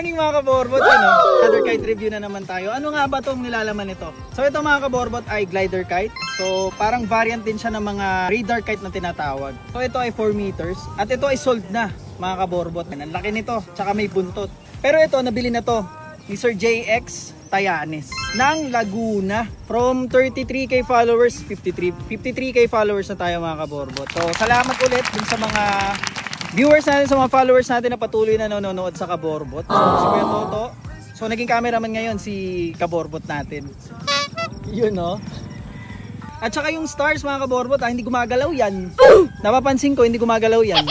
morning mga kaborbot, other kite review na naman tayo. Ano nga ba itong nilalaman nito? So ito mga kaborbot ay glider kite. So parang variant din siya ng mga radar kite na tinatawag. So ito ay 4 meters at ito ay sold na mga kaborbot. Ang laki nito, tsaka may buntot. Pero ito, nabili na to ni Sir JX Tayanes ng Laguna. From 33k followers, 53k followers na tayo mga kaborbot. So salamat ulit dun sa mga viewers natin, sa mga followers natin na patuloy na nanonood sa Kaborbot. So, si Kuya Toto. So, naging cameraman ngayon si Kaborbot natin. Yun, no? At saka yung stars, mga Kaborbot, hindi gumagalaw yan. Napapansin ko, hindi gumagalaw yan.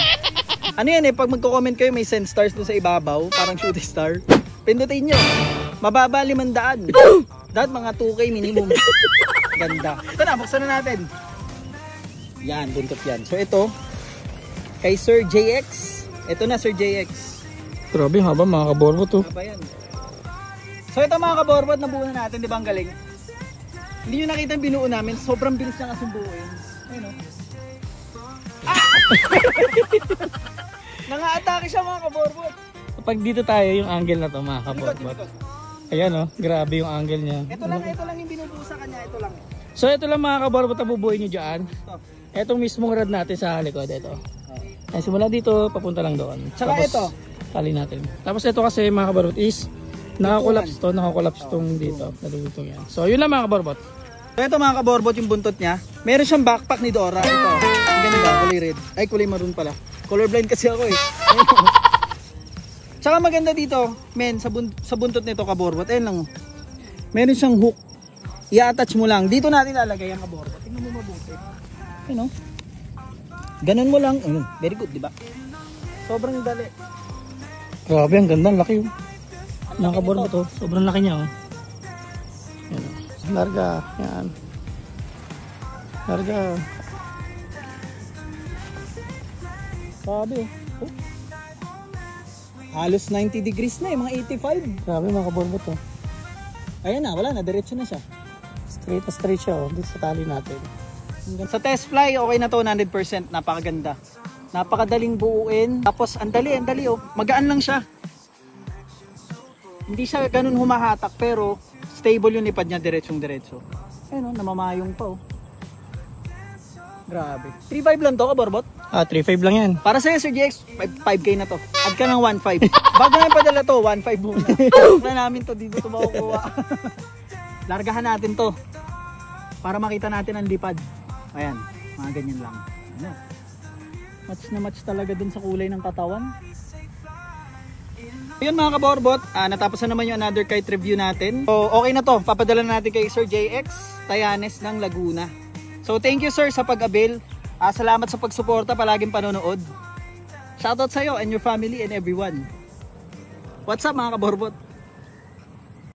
Ano yan pag magko-comment kayo, may send stars doon sa ibabaw, parang shooting star. Pindutin nyo. Mababa 500. Dapat mga 2k minimum. Ganda. Ito na, buksan na natin. Yan, buntot yan. So, ito. Kay Sir JX. Ito na Sir JX. Grabe haba mga kaborbot to. Haba yan. So ito mga kaborbot, nabuo na natin, di ba ang galing? Hindi nyo nakita yung binuo namin, sobrang bilis na kasing buuin. Ayun o. Ah! Nanga-atake siya mga kaborbot. Pag dito tayo yung angle na to mga kaborbot. Ayan o, grabe yung angle niya. Ito lang yung binubuo sa kanya, ito lang. So ito lang mga kaborbot na bubuoy nyo dyan. Ito. Itong mismong rod natin sa likod, ito. Ay, simula dito, papunta lang doon. Tsaka tapos, ito. Tali natin. Tapos ito kasi mga kaborbot is nakakollapse itong dito. Nadugtong yan. So yun lang mga kaborbot. So ito mga kaborbot yung buntot niya. Meron siyang backpack ni Dora. Ito. Ang ganda, kulay red. Ay, kulay maroon pala. Colorblind kasi ako eh. Tsaka maganda dito, men, sa buntot nito kaborbot. Ayun lang. Meron siyang hook. I-attach mo lang. Dito natin lalagay ang kaborbot. Tingnan mo mabuti. Ayun o. Ganun mo lang. Ayun, very good, di ba? Sobrang dali. Grabe, ang ganda, ang laki yun. Mga kaborbot to, sobrang laki niya oh. Yan. Larga, yan. Larga. Sabi oh. Halos 90 degrees na mga 85. Grabe mga kaborbot to. Ayan na, wala na, diretso na siya. Straight na straight siya oh, dito sa tali natin. Sa test fly, okay na to, 100%, napakaganda. Napakadaling buuin. Tapos, ang dali oh. Magaan lang siya. Hindi siya ganun humahatak, pero stable yung lipad niya, diretsong-diretso. Ayun oh, namamayong pa oh. Grabe. 3.5 lang to, kaborbot? 3.5 lang yan. Para sa'yo, Sir GX, 5K na to. Add ka ng 1.5. Bago na padala to, 1.5 muna. Wala namin to, dito to makukuha. Largahan natin to. Para makita natin ang lipad. Ayan, mga ganyan lang. Ano? Match na match talaga dun sa kulay ng katawan. Ayun mga kaborbot, natapos na naman yung another kite review natin. So okay na to, papadala na natin kay Sir JX Tayanes ng Laguna. So thank you sir sa pag-avail. Salamat sa pagsuporta, palaging panonood. Shoutout sa'yo and your family and everyone. What's up mga kaborbot?